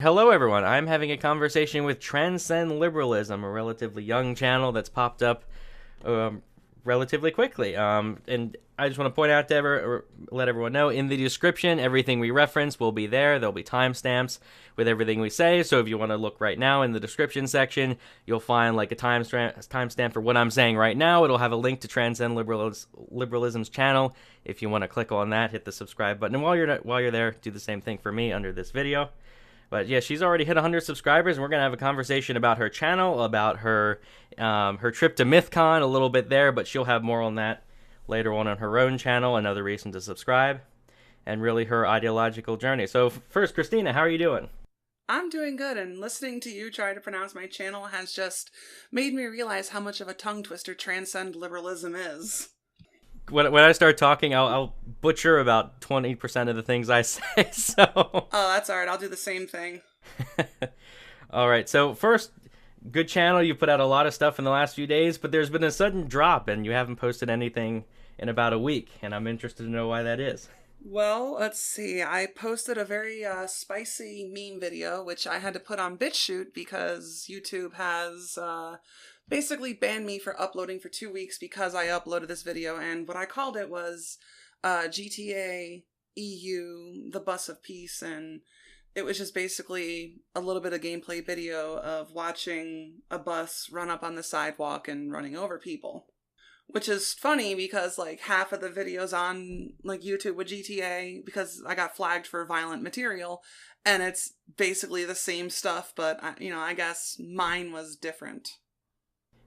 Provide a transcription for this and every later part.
Hello, everyone. I'm having a conversation with Transcend Liberalism, a relatively young channel that's popped up relatively quickly. And I just want to point out to let everyone know, in the description, everything we reference will be there. There'll be timestamps with everything we say. So if you want to look right now in the description section, you'll find like a timestamp for what I'm saying right now. It'll have a link to Transcend Liberalism's channel. If you want to click on that, hit the subscribe button. And while you're there, do the same thing for me under this video. But yeah, she's already hit 100 subscribers, and we're gonna have a conversation about her channel, about her trip to Mythcon, a little bit there. But she'll have more on that later on her own channel. Another reason to subscribe, and really her ideological journey. So first, Christina, how are you doing? I'm doing good, and listening to you try to pronounce my channel has just made me realize how much of a tongue twister Transcend Liberalism is. When I start talking, I'll butcher about 20% of the things I say. So. Oh, that's alright. I'll do the same thing. All right. So first, good channel. You put out a lot of stuff in the last few days, but there's been a sudden drop, and you haven't posted anything in about a week, and I'm interested to know why that is. Well, let's see. I posted a very spicy meme video, which I had to put on BitChute because YouTube has basically banned me for uploading for 2 weeks because I uploaded this video, and what I called it was GTA EU, the Bus of Peace, and it was just basically a little bit of gameplay video of watching a bus run up on the sidewalk and running over people. Which is funny because like half of the videos on like YouTube with GTA, because I got flagged for violent material, and it's basically the same stuff, but I guess mine was different.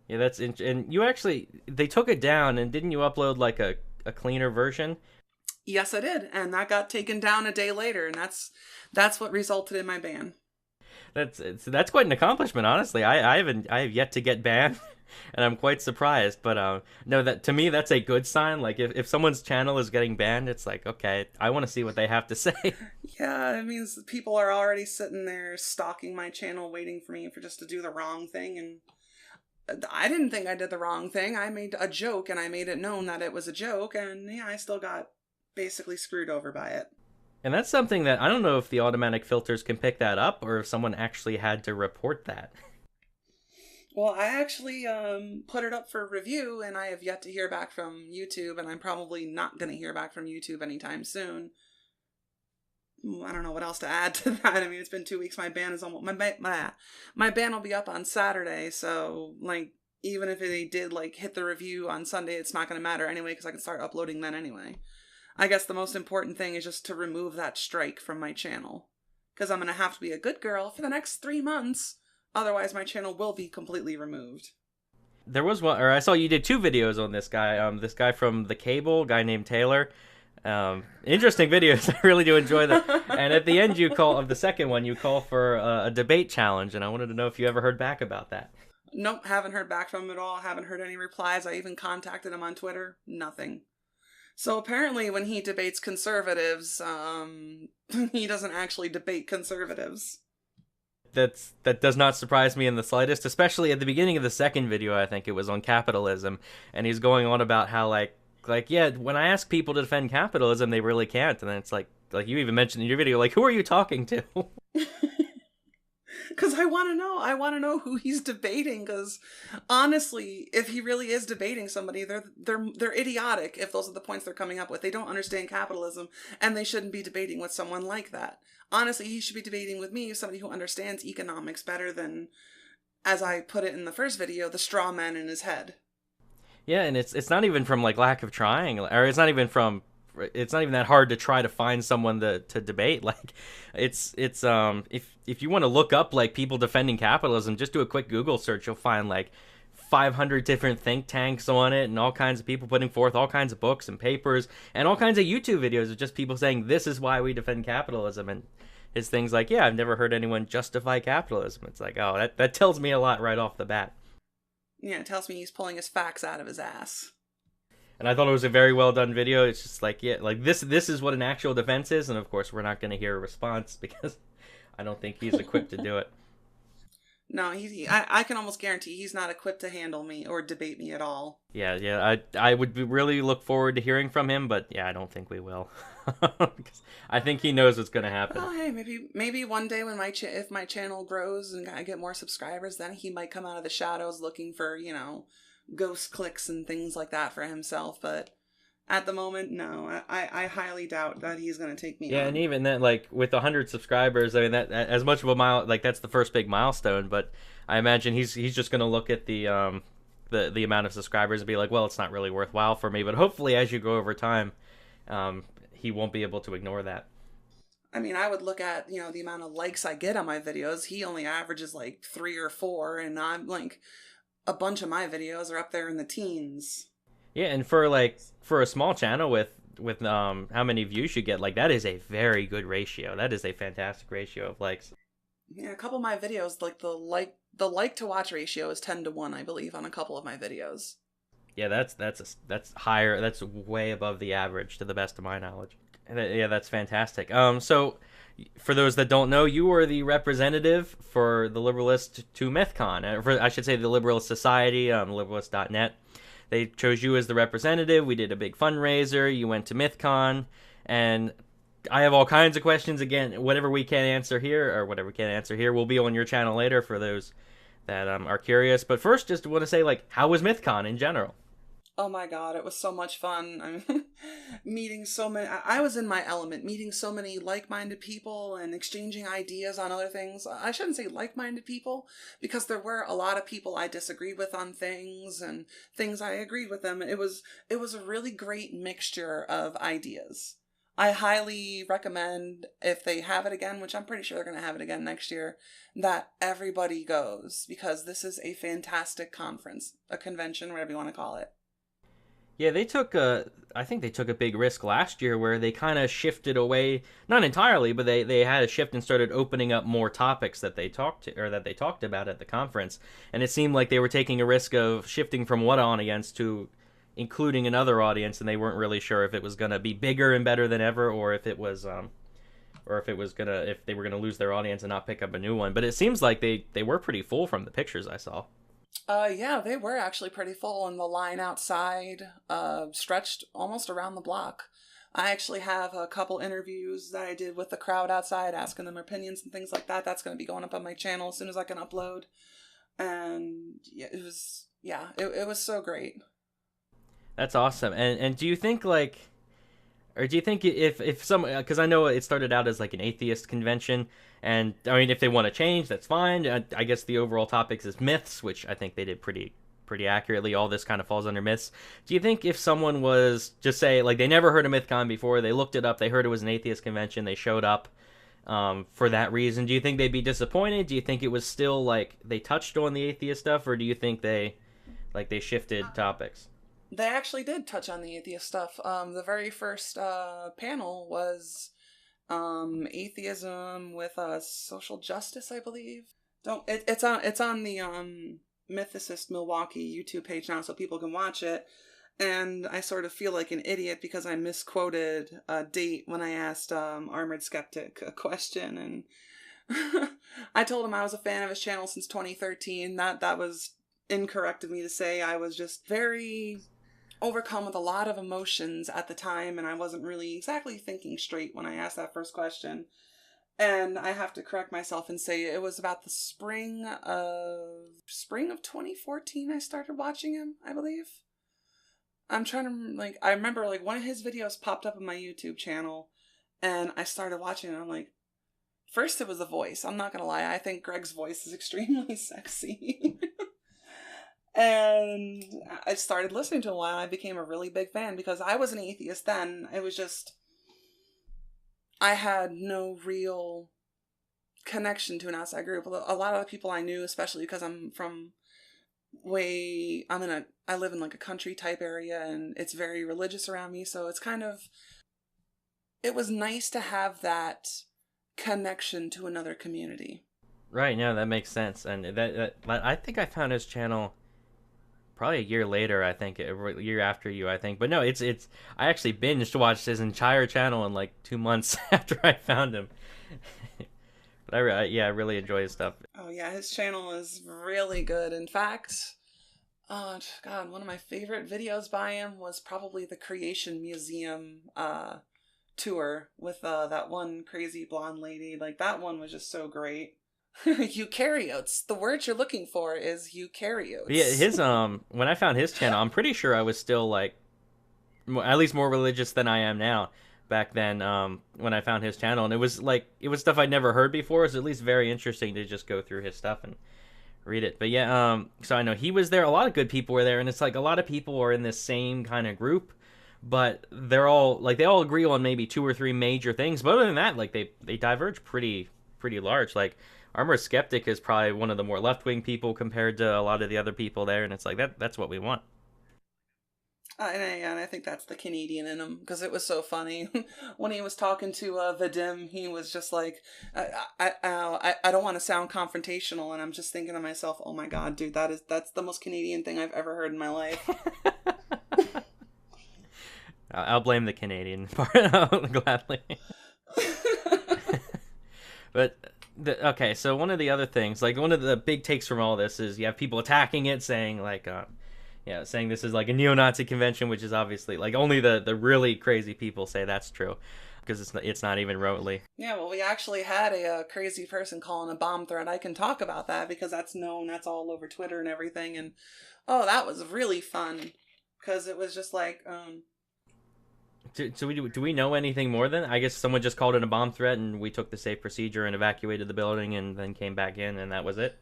Yeah, that's and you actually, they took it down, and didn't you upload like a cleaner version? Yes, I did, and that got taken down a day later, and that's what resulted in my ban. That's quite an accomplishment, honestly. I have yet to get banned, and I'm quite surprised. But no, that to me that's a good sign. Like if someone's channel is getting banned, it's like, okay, I want to see what they have to say. Yeah, it means people are already sitting there stalking my channel, waiting for me just to do the wrong thing, and I didn't think I did the wrong thing. I made a joke, and I made it known that it was a joke, and yeah, I still got basically screwed over by it. And that's something that I don't know if the automatic filters can pick that up, or if someone actually had to report that. Well, I actually put it up for review, and I have yet to hear back from YouTube, and I'm probably not going to hear back from YouTube anytime soon. I don't know what else to add to that. I mean, it's been 2 weeks. My ban is almost my ban will be up on Saturday, so like even if they did like hit the review on Sunday, it's not going to matter anyway because I can start uploading then anyway. I guess the most important thing is just to remove that strike from my channel, because I'm going to have to be a good girl for the next 3 months. Otherwise, my channel will be completely removed. There was one, or I saw you did 2 videos on this guy. This guy from The Cable, guy named Taylor. Interesting videos. I really do enjoy them. And at the end, of the second one, you call for a debate challenge, and I wanted to know if you ever heard back about that. Nope, haven't heard back from him at all. Haven't heard any replies. I even contacted him on Twitter. Nothing. So apparently when he debates conservatives, he doesn't actually debate conservatives. That does not surprise me in the slightest, especially at the beginning of the second video. I think it was on capitalism, and he's going on about how like yeah, when I ask people to defend capitalism, they really can't. And then it's like you even mentioned in your video, like, who are you talking to? Because I want to know who he's debating, because honestly, if he really is debating somebody, they're idiotic if those are the points they're coming up with. They don't understand capitalism, and they shouldn't be debating with someone like that. Honestly, he should be debating with me, somebody who understands economics better than, as I put it in the first video, the straw man in his head. Yeah, and it's not even from like lack of trying, or it's not even that hard to try to find someone to debate. Like it's if you want to look up like people defending capitalism, just do a quick Google search. You'll find like 500 different think tanks on it, and all kinds of people putting forth all kinds of books and papers, and all kinds of YouTube videos of just people saying this is why we defend capitalism. And his things like, yeah, I've never heard anyone justify capitalism. It's like, oh, that tells me a lot right off the bat. Yeah, it tells me he's pulling his facts out of his ass. And I thought it was a very well done video. It's just like, yeah, like this is what an actual defense is, and of course we're not going to hear a response because I don't think he's equipped to do it. No, I can almost guarantee he's not equipped to handle me or debate me at all. Yeah. I would really look forward to hearing from him, but yeah, I don't think we will. 'Cause I think he knows what's going to happen. Well, hey, maybe one day when if my channel grows and I get more subscribers, then he might come out of the shadows looking for, ghost clicks and things like that for himself. But at the moment, no, I highly doubt that he's going to take me Yeah, on. and even then, like with 100 subscribers, I mean that as much of a like that's the first big milestone. But I imagine he's just gonna look at the amount of subscribers and be like, well, it's not really worthwhile for me. But hopefully, as you go over time, he won't be able to ignore that. I mean, I would look at, the amount of likes I get on my videos. He only averages like 3 or 4, and I'm like, a bunch of my videos are up there in the teens. Yeah, and for a small channel with how many views you get, like that is a very good ratio. That is a fantastic ratio of likes. Yeah, a couple of my videos, like the like to watch ratio is 10-1, I believe, on a couple of my videos. Yeah, that's higher. That's way above the average, to the best of my knowledge. Yeah, that's fantastic. So for those that don't know, you were the representative for the Liberalists to Mythcon. I should say the Liberalist Society, Liberalist.net. They chose you as the representative. We did a big fundraiser. You went to Mythcon, and I have all kinds of questions. Again, whatever we can't answer here will be on your channel later for those that are curious. But first, just want to say, like, how was Mythcon in general? Oh my god, it was so much fun. I mean, meeting so many. I was in my element, meeting so many like-minded people and exchanging ideas on other things. I shouldn't say like-minded people, because there were a lot of people I disagreed with on things and things I agreed with them. It was a really great mixture of ideas. I highly recommend, if they have it again, which I'm pretty sure they're going to have it again next year, that everybody goes, because this is a fantastic conference, a convention, whatever you want to call it. Yeah, I think they took a big risk last year where they kind of shifted away, not entirely, but they had a shift and started opening up more topics that they talked about at the conference. And it seemed like they were taking a risk of shifting from one audience to including another audience, and they weren't really sure if it was going to be bigger and better than ever, or if it was if they were going to lose their audience and not pick up a new one. But it seems like they were pretty full from the pictures I saw. Yeah, they were actually pretty full, and the line outside stretched almost around the block. I actually have a couple interviews that I did with the crowd outside, asking them opinions and things like that. That's going to be going up on my channel as soon as I can upload. And yeah, it was so great. That's awesome. And do you think or do you think if some, because I know it started out as like an atheist convention, and I mean if they want to change, that's fine. I guess the overall topics is myths, which I think they did pretty accurately. All this kind of falls under myths. Do you think if someone was just say like they never heard of Mythcon before, they looked it up, they heard it was an atheist convention, they showed up for that reason, do you think they'd be disappointed? Do you think it was still like they touched on the atheist stuff, or do you think they shifted topics? They actually did touch on the atheist stuff. The very first panel was atheism with social justice, I believe. It's on the Mythicist Milwaukee YouTube page now, so people can watch it. And I sort of feel like an idiot because I misquoted a date when I asked Armored Skeptic a question, and I told him I was a fan of his channel since 2013. That was incorrect of me to say. I was just very overcome with a lot of emotions at the time, and I wasn't really exactly thinking straight when I asked that first question. And I have to correct myself and say it was about the spring of 2014 I started watching him, I believe. I'm trying to, I remember, one of his videos popped up on my YouTube channel, and I started watching it, and I'm like, first it was the voice. I'm not gonna lie, I think Greg's voice is extremely sexy. And I started listening to him, and I became a really big fan, because I was an atheist then. It was just, I had no real connection to an outside group. A lot of the people I knew, especially because I'm from I live in a country type area, and it's very religious around me, so it was nice to have that connection to another community. Right, no, that makes sense. And that I think I found his channel probably a year later, I think, a year after you, I think. But no, it's I actually binged watched his entire channel in 2 months after I found him. But yeah, I really enjoy his stuff. Oh yeah, his channel is really good. In fact, oh God, one of my favorite videos by him was probably the Creation Museum tour with that one crazy blonde lady. Like that one was just so great. Eukaryotes. The word you're looking for is But yeah, eukaryotes. his when I found his channel, I'm pretty sure I was still like at least more religious than I am now. Back then, when I found his channel, and it was stuff I'd never heard before. It's at least very interesting to just go through his stuff and read it. But yeah, so I know he was there. A lot of good people were there, and it's like a lot of people are in this same kind of group, but they're all like they all agree on maybe two or three major things. But other than that, like they diverge pretty large. Like Armored Skeptic is probably one of the more left wing people compared to a lot of the other people there, and it's like that's what we want. And I think that's the Canadian in him because it was so funny when he was talking to Vadim. He was just like, I don't want to sound confrontational, and I'm just thinking to myself, oh my God, dude, that's the most Canadian thing I've ever heard in my life. I'll blame the Canadian part gladly. But okay, so one of the other things, like one of the big takes from all this is you have people attacking it, saying like, yeah, saying this is like a neo-Nazi convention, which is obviously like only the really crazy people say that's true, because it's not even remotely. Yeah, well, we actually had a crazy person calling a bomb threat. I can talk about that because that's known. That's all over Twitter and everything. And oh, that was really fun because it was just like, Do we know anything more than I guess someone just called it a bomb threat and we took the safe procedure and evacuated the building and then came back in and that was it?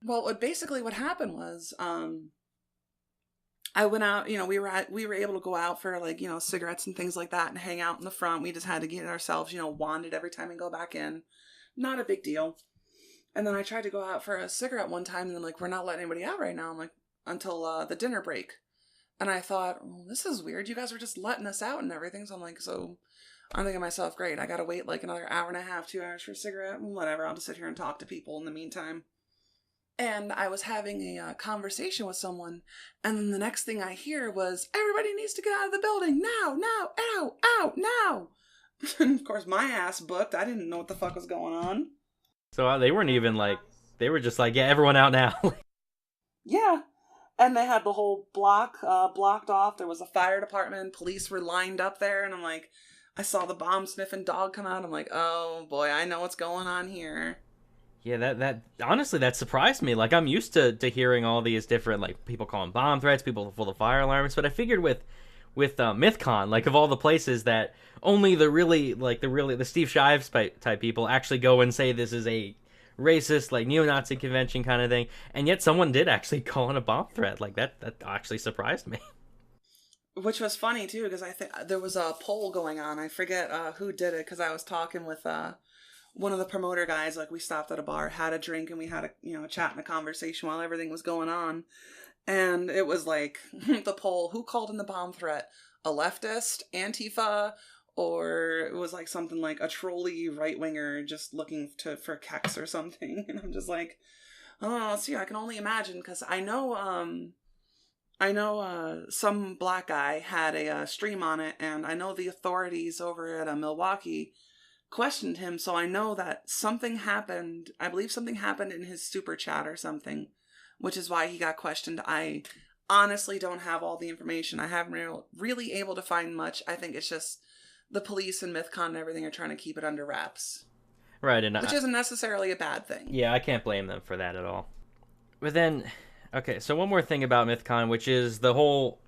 well, what happened was, I went out, we were able to go out for like, cigarettes and things like that and hang out in the front. We just had to get ourselves, wanded every time we go back in. Not a big deal. And then I tried to go out for a cigarette one time and then like, we're not letting anybody out right now. I'm like, until the dinner break. And I thought, well, this is weird. You guys were just letting us out and everything. So I'm like, I'm thinking to myself, great, I gotta wait like another hour and a half, 2 hours for a cigarette. Whatever, I'll just sit here and talk to people in the meantime. And I was having a conversation with someone, and then the next thing I hear was, everybody needs to get out of the building, now, out, now. And of course, my ass booked. I didn't know what the fuck was going on. So they weren't even like, they were just like, yeah, everyone out now. Yeah. And they had the whole block blocked off. There was a fire department, police were lined up there, and I'm like, I saw the bomb sniffing dog come out. I'm like, oh boy, I know what's going on here. Yeah, that honestly that surprised me. Like I'm used to hearing all these different like people calling bomb threats, people full of fire alarms, but I figured with Mythcon, like of all the places that only the Steve Shives type people actually go and say this is a racist like neo-Nazi convention kind of thing, and yet someone did actually call in a bomb threat. Like that actually surprised me. Which was funny too, because I think there was a poll going on. I forget who did it, because I was talking with one of the promoter guys. Like we stopped at a bar, had a drink, and we had a chat and a conversation while everything was going on. And it was like the poll: who called in the bomb threat? A leftist, Antifa, or it was like something like a trolley right winger just looking for keks or something. And I'm just like, oh, see, I can only imagine, because I know some black guy had a stream on it, and I know the authorities over at Milwaukee questioned him, so I know that something happened. I believe something happened in his super chat or something, which is why he got questioned. I honestly don't have all the information. I haven't really able to find much. I think it's just the police and Mythcon and everything are trying to keep it under wraps. Right, and which isn't necessarily a bad thing. Yeah, I can't blame them for that at all. But then, okay, so one more thing about Mythcon, which is the whole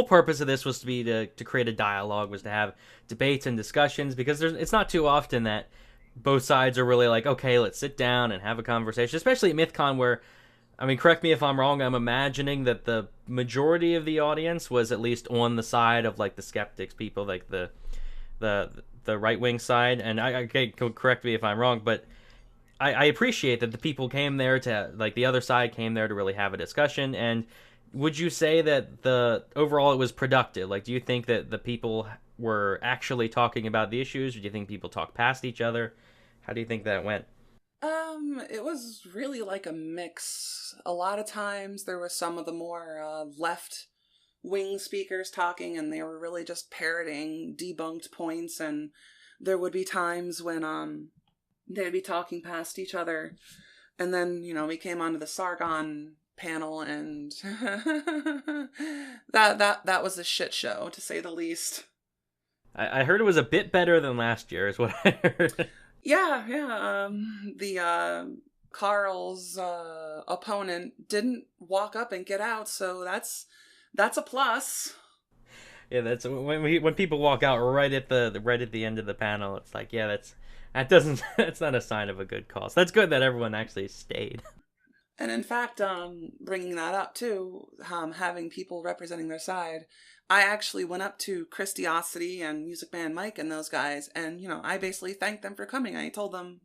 purpose of this was to be to create a dialogue, was to have debates and discussions, because it's not too often that both sides are really like, okay, let's sit down and have a conversation, especially at Mythcon where, I mean, correct me if I'm wrong, I'm imagining that the majority of the audience was at least on the side of like the skeptics, people like the right-wing side, and I correct me if I'm wrong, but I appreciate that the people came there to, like, the other side came there to really have a discussion. And would you say that overall it was productive? Like, do you think that the people were actually talking about the issues, or do you think people talked past each other? How do you think that went? It was really like a mix. A lot of times there was some of the more left wing speakers talking, and they were really just parroting debunked points, and there would be times when they'd be talking past each other. And then, we came onto the Sargon panel, and that was a shit show, to say the least. I heard it was a bit better than last year, is what I heard. Yeah. The Carl's opponent didn't walk up and get out, so that's a plus. Yeah, that's when people walk out right at the end of the panel. It's like, yeah, that's not a sign of a good cause. That's good that everyone actually stayed. And in fact, bringing that up too, having people representing their side, I actually went up to Christiosity and Music Man Mike and those guys, and I basically thanked them for coming. I told them,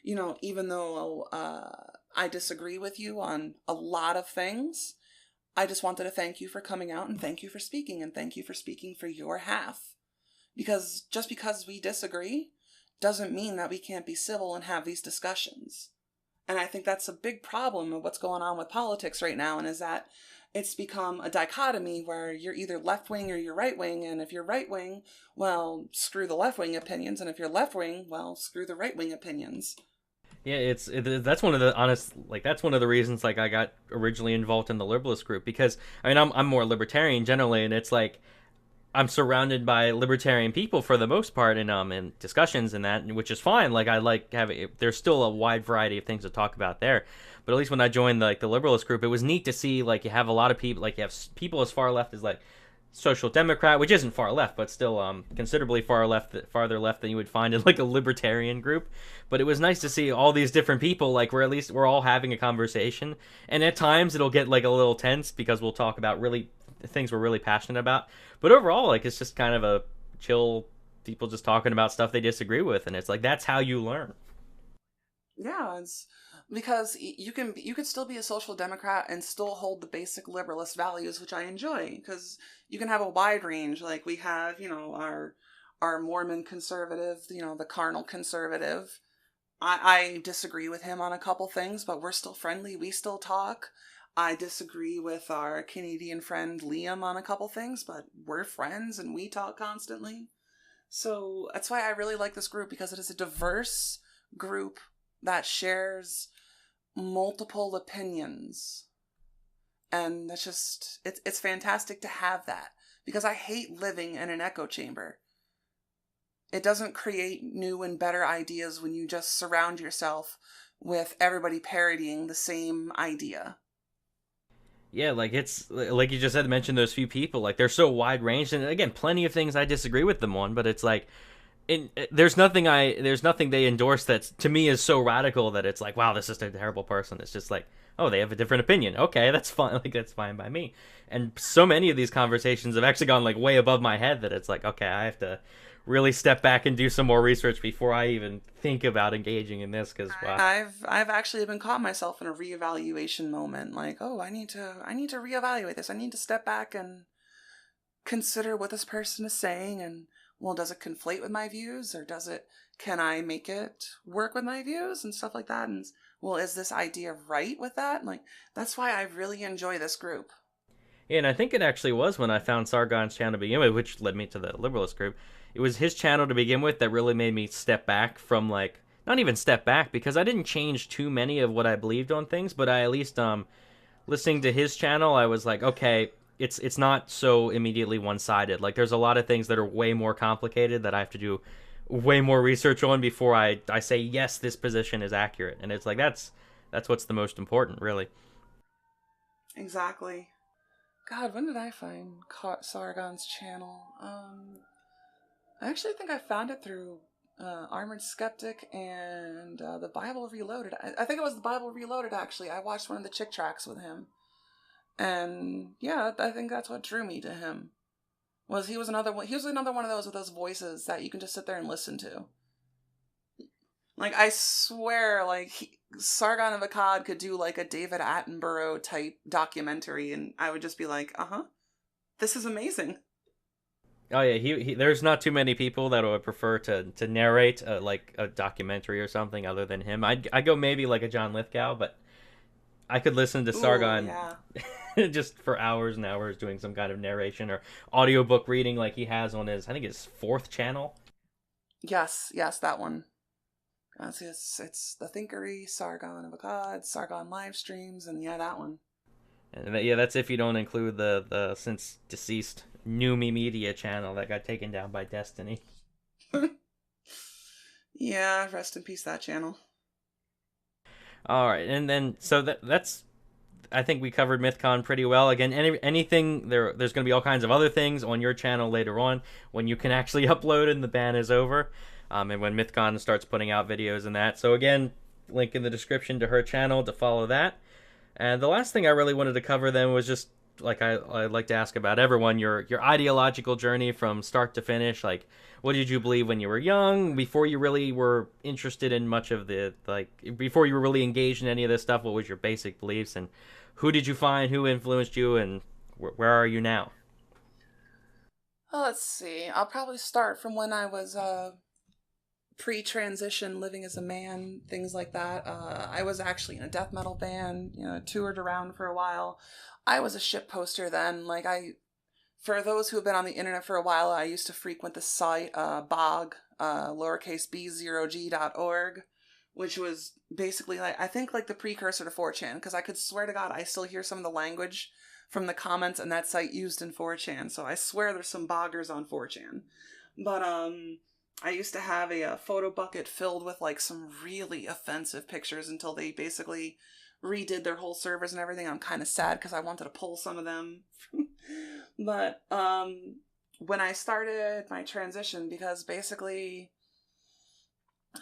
even though I disagree with you on a lot of things, I just wanted to thank you for coming out, and thank you for speaking, and thank you for speaking for your half. Because just because we disagree doesn't mean that we can't be civil and have these discussions. And I think that's a big problem of what's going on with politics right now, and is that it's become a dichotomy where you're either left-wing or you're right-wing, and if you're right-wing, well, screw the left-wing opinions, and if you're left-wing, well, screw the right-wing opinions. Yeah, that's one of the reasons like I got originally involved in the Liberalist group, because I mean I'm more libertarian generally, and it's like I'm surrounded by libertarian people for the most part, in discussions and that, which is fine. Like I like having, there's still a wide variety of things to talk about there. But at least when I joined the Liberalist group, it was neat to see like you have a lot of people, like you have people as far left as like Social Democrat, which isn't far left, but still considerably farther left than you would find in like a libertarian group. But it was nice to see all these different people, like we're all having a conversation, and at times it'll get like a little tense because we'll talk about really things we're really passionate about. But overall, like it's just kind of a chill, people just talking about stuff they disagree with, and it's like that's how you learn. Yeah, it's because you could still be a social democrat and still hold the basic liberalist values, which I enjoy, because you can have a wide range. Like we have, our Mormon conservative, the carnal conservative. I disagree with him on a couple things, but we're still friendly. We still talk. I disagree with our Canadian friend Liam on a couple things, but we're friends and we talk constantly. So that's why I really like this group, because it is a diverse group that shares multiple opinions. And that's just, it's fantastic to have that, because I hate living in an echo chamber. It doesn't create new and better ideas when you just surround yourself with everybody parodying the same idea. Yeah, like it's like you just had to mention those few people. Like they're so wide ranged, and again, plenty of things I disagree with them on. But it's like, there's nothing they endorse that to me is so radical that it's like, wow, this is a terrible person. It's just like, oh, they have a different opinion. Okay, that's fine. Like that's fine by me. And so many of these conversations have actually gone like way above my head that it's like, okay, I have to really step back and do some more research before I even think about engaging in this, because wow. I've actually been caught myself in a reevaluation moment, like, oh, I need to reevaluate this. I need to step back and consider what this person is saying, and well, does it conflate with my views, or can I make it work with my views and stuff like that? And well, is this idea right with that? Like that's why I really enjoy this group. Yeah, and I think it actually was when I found Sargon's channel to begin with, which led me to the Liberalist group. It was his channel to begin with that really made me step back from, like, not even step back, because I didn't change too many of what I believed on things, but I at least, listening to his channel, I was like, okay, it's not so immediately one-sided. Like, there's a lot of things that are way more complicated that I have to do way more research on before I say, yes, this position is accurate. And it's like, that's what's the most important, really. Exactly. God, when did I find Sargon's channel? I actually think I found it through Armored Skeptic and the Bible Reloaded. I think it was the Bible Reloaded, actually. I watched one of the Chick tracks with him. And yeah, I think that's what drew me to him. He was another one of those with those voices that you can just sit there and listen to. Like, I swear, like, Sargon of Akkad could do, like, a David Attenborough type documentary, and I would just be like, this is amazing. Oh yeah, he there's not too many people that would prefer to narrate like a documentary or something other than him. I'd go maybe like a John Lithgow, but I could listen to Sargon just for hours and hours doing some kind of narration or audiobook reading like he has on his, I think his 4th channel. Yes, that one. See, it's the Thinkery, Sargon of Akkad, Sargon live streams, and yeah, that one. And yeah, that's if you don't include the since deceased Numi Media channel that got taken down by Destiny. Yeah, rest in peace that channel. All right, and then so that's I think we covered Mythcon pretty well. Again, anything there's going to be all kinds of other things on your channel later on when you can actually upload and the ban is over, and when Mythcon starts putting out videos and that. So again, link in the description to her channel to follow that. And the last thing I really wanted to cover then was just like I'd like to ask about everyone your ideological journey from start to finish. Like, what did you believe when you were young, before you really were interested in much of the, like, before you were really engaged in any of this stuff? What was your basic beliefs, and who did you find, who influenced you, and where are you now? Well, let's see. I'll probably start from when I was pre-transition, living as a man, things like that. I was actually in a death metal band, you know, toured around for a while. I was a ship poster then. Like, for those who have been on the internet for a while, I used to frequent the site bog, lowercase b0g.org, which was basically, like, I think like the precursor to 4chan, because I could swear to God I still hear some of the language from the comments on that site used in 4chan, so I swear there's some boggers on 4chan. But I used to have a photo bucket filled with like some really offensive pictures until they basically redid their whole servers and everything. I'm kind of sad because I wanted to pull some of them. But when I started my transition, because basically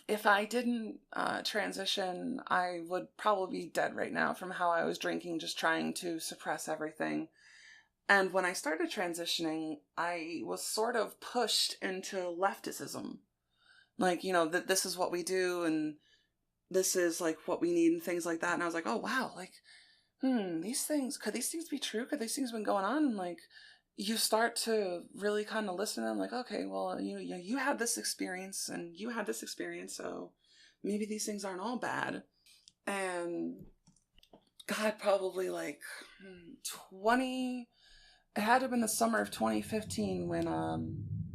if I didn't transition, I would probably be dead right now from how I was drinking, just trying to suppress everything. And when I started transitioning, I was sort of pushed into leftism. Like, you know, that this is what we do and this is like what we need and things like that. And I was like, oh wow, like, could these things be true? Could these things been going on? And like, you start to really kind of listen to them, like, okay, well, you had this experience and you had this experience, so maybe these things aren't all bad. And God, probably like 20, it had to have been the summer of 2015 when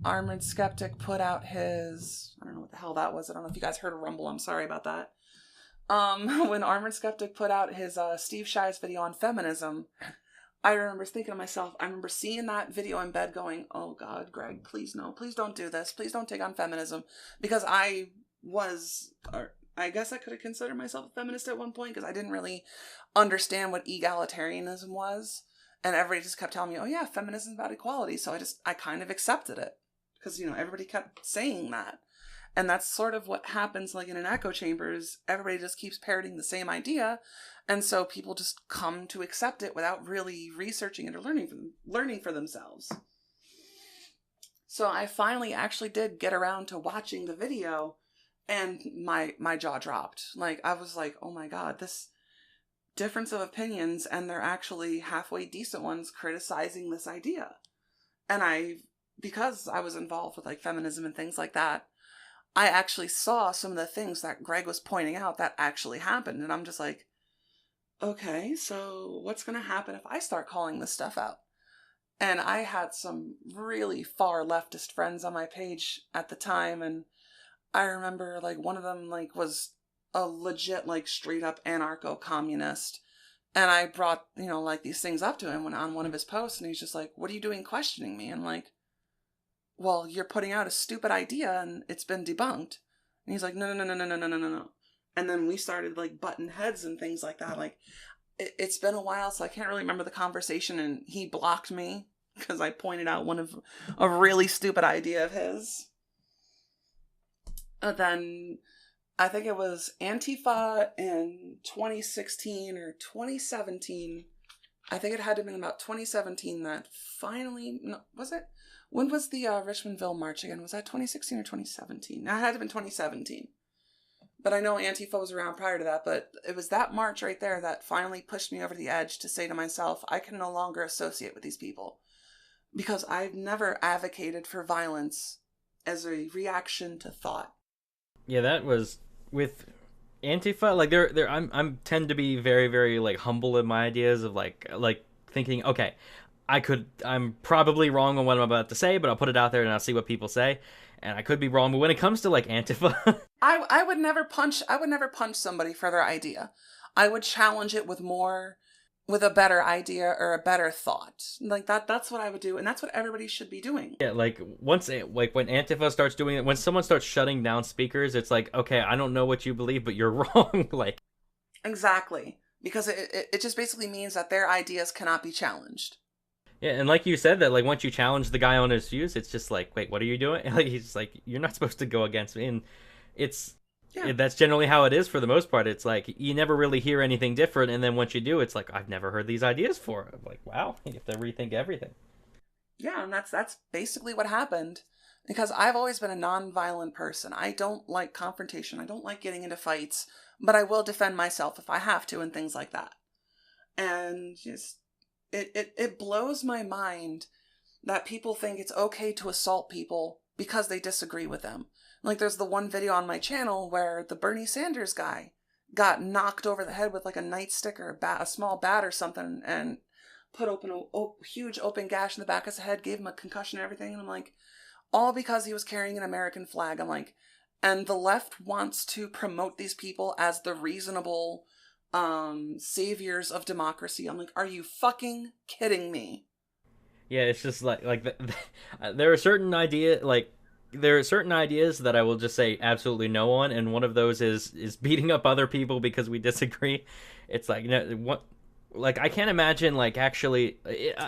Armored Skeptic put out his, I don't know what the hell that was. I don't know if you guys heard a rumble. I'm sorry about that. When Armored Skeptic put out his Steve Shives video on feminism, I remember thinking to myself, I remember seeing that video in bed going, oh God, Greg, please no, please don't do this. Please don't take on feminism. Because I was, or I guess I could have considered myself a feminist at one point because I didn't really understand what egalitarianism was. And everybody just kept telling me, oh yeah, feminism is about equality. So I kind of accepted it because, you know, everybody kept saying that. And that's sort of what happens like in an echo chamber is everybody just keeps parroting the same idea. And so people just come to accept it without really researching it or learning for themselves. So I finally actually did get around to watching the video and my jaw dropped. Like, I was like, oh my God, this difference of opinions, and they're actually halfway decent ones criticizing this idea. And because I was involved with like feminism and things like that, I actually saw some of the things that Greg was pointing out that actually happened. And I'm just like, okay, so what's going to happen if I start calling this stuff out? And I had some really far leftist friends on my page at the time. And I remember like one of them like was a legit like straight up anarcho-communist. And I brought, you know, like these things up to him on one of his posts. And he's just like, what are you doing questioning me? And I'm like, well, you're putting out a stupid idea and it's been debunked. And he's like, no. And then we started like butting heads and things like that. Like, it's been a while, so I can't really remember the conversation. And he blocked me because I pointed out a really stupid idea of his. And then I think it was Antifa in 2016 or 2017. I think it had to have been about 2017 that finally, no, was it? When was the Richmondville March again? Was that 2016 or 2017? That had to have been 2017. But I know Antifa was around prior to that, but it was that march right there that finally pushed me over the edge to say to myself, I can no longer associate with these people. Because I've never advocated for violence as a reaction to thought. Yeah, that was with Antifa. Like, I'm tend to be very, very like humble in my ideas of like thinking, okay, I'm probably wrong on what I'm about to say, but I'll put it out there and I'll see what people say. and I could be wrong, but when it comes to like Antifa, I would never punch somebody for their idea. I would challenge it with a better idea or a better thought. Like that's what I would do, and that's what everybody should be doing. yeah, like when Antifa starts doing it, when someone starts shutting down speakers, it's like, okay, I don't know what you believe, but you're wrong. Like, exactly, because it just basically means that their ideas cannot be challenged. yeah, and like you said, that like once you challenge the guy on his views, it's just like, wait, what are you doing? Like he's like, you're not supposed to go against me, and that's generally how it is for the most part. It's like you never really hear anything different, and then once you do, it's like, I've never heard these ideas before. I'm like, wow, you have to rethink everything. Yeah, and that's basically what happened. Because I've always been a non-violent person. I don't like confrontation. I don't like getting into fights, but I will defend myself if I have to and things like that. And just it blows my mind that people think it's okay to assault people because they disagree with them. Like there's the one video on my channel where the Bernie Sanders guy got knocked over the head with like a nightstick or a small bat or something and put open a huge open gash in the back of his head, gave him a concussion and everything. And I'm like, all because he was carrying an American flag. I'm like, and the left wants to promote these people as the reasonable saviors of democracy. I'm like, are you fucking kidding me? Yeah, it's just there are certain there are certain ideas that I will just say absolutely no on, and one of those is beating up other people because we disagree. It's like, what? Like, I can't imagine, like, actually,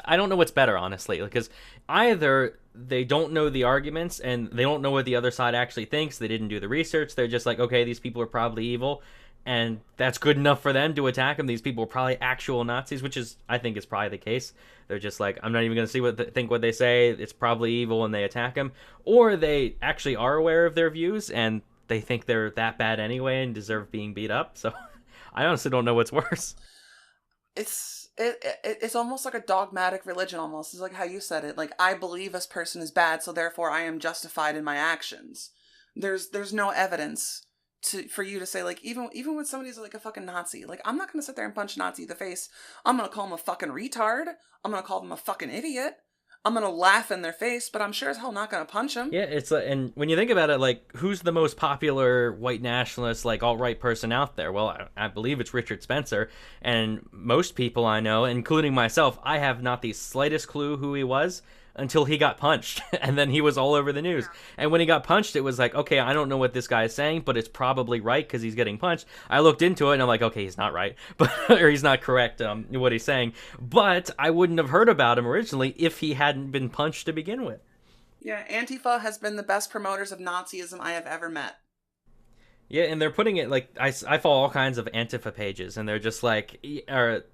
I don't know what's better, honestly, because either they don't know the arguments and they don't know what the other side actually thinks, they didn't do the research, they're just like, okay, these people are probably evil, and that's good enough for them to attack them. These people are probably actual Nazis, which is, I think, is probably the case. They're just like, I'm not even going to see what they say, it's probably evil, and they attack them. Or they actually are aware of their views, and they think they're that bad anyway and deserve being beat up, so I honestly don't know what's worse. It's almost like a dogmatic religion almost. It's like how you said it. Like, I believe this person is bad, so therefore I am justified in my actions. There's no evidence for you to say, like, even when somebody's like a fucking Nazi, like, I'm not gonna sit there and punch a Nazi in the face. I'm gonna call them a fucking retard. I'm gonna call them a fucking idiot. I'm gonna laugh in their face, but I'm sure as hell not gonna punch them. Yeah, it's and when you think about it, like, who's the most popular white nationalist, like, alt-right person out there? Well, I believe it's Richard Spencer, and most people I know, including myself, I have not the slightest clue who he was until he got punched, and then he was all over the news. And when he got punched, it was like, okay, I don't know what this guy is saying, but it's probably right because he's getting punched. I looked into it, and I'm like, okay, he's not right, but or he's not correct what he's saying. But I wouldn't have heard about him originally if he hadn't been punched to begin with. Yeah, Antifa has been the best promoters of Nazism I have ever met. Yeah, and they're putting it, like, I follow all kinds of Antifa pages, and they're just like,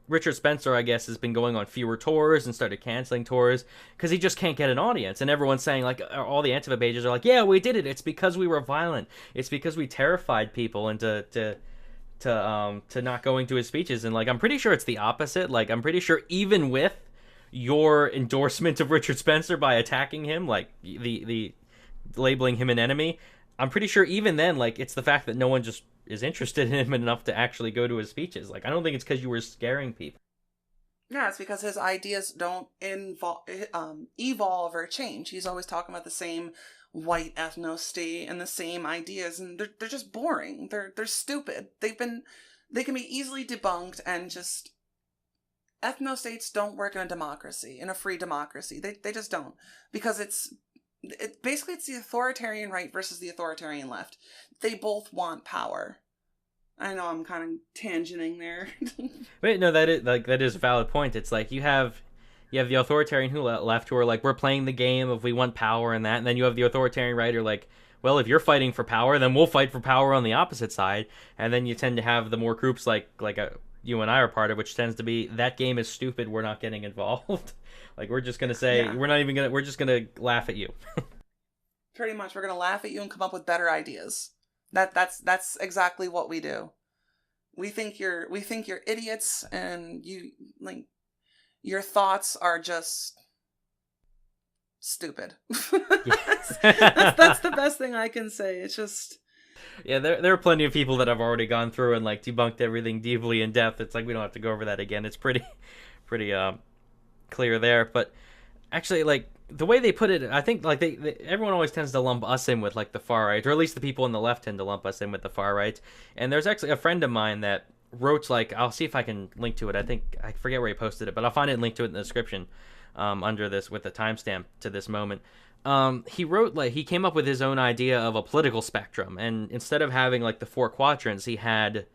Richard Spencer, I guess, has been going on fewer tours and started canceling tours because he just can't get an audience. And everyone's saying, like, all the Antifa pages are like, yeah, we did it. It's because we were violent. It's because we terrified people into to not going to his speeches. And, like, I'm pretty sure it's the opposite. Like, I'm pretty sure even with your endorsement of Richard Spencer by attacking him, like, the labeling him an enemy, I'm pretty sure even then, like, it's the fact that no one just is interested in him enough to actually go to his speeches. Like, I don't think it's because you were scaring people. Yeah, it's because his ideas don't evolve or change. He's always talking about the same white ethno-state and the same ideas, and they're just boring. They're stupid. They can be easily debunked, and just ethno-states don't work in a democracy, in a free democracy. They just don't, because it's the authoritarian right versus the authoritarian left. They both want power. I know I'm kind of tangenting there. Wait, no, that is a valid point. It's like you have the authoritarian left who are like, we're playing the game of we want power and that, and then you have the authoritarian right who are like, well, if you're fighting for power, then we'll fight for power on the opposite side. And then you tend to have the more groups like you and I are part of, which tends to be, that game is stupid, we're not getting involved. Like, we're just gonna say, yeah, we're just gonna laugh at you. Pretty much, we're gonna laugh at you and come up with better ideas. That's exactly what we do. We think you're idiots, and your thoughts are just stupid. That's the best thing I can say. It's just, yeah, there are plenty of people that have already gone through and, like, debunked everything deeply in depth. It's like, we don't have to go over that again. It's pretty clear there. But actually, like, the way they put it, I think like everyone always tends to lump us in with like the far right, or at least the people on the left tend to lump us in with the far right. And there's actually a friend of mine that wrote, like, I'll see if I can link to it. I forget where he posted it, but I'll find it and link to it in the description under this with the timestamp to this moment. He wrote, like, he came up with his own idea of a political spectrum, and instead of having like the four quadrants, he had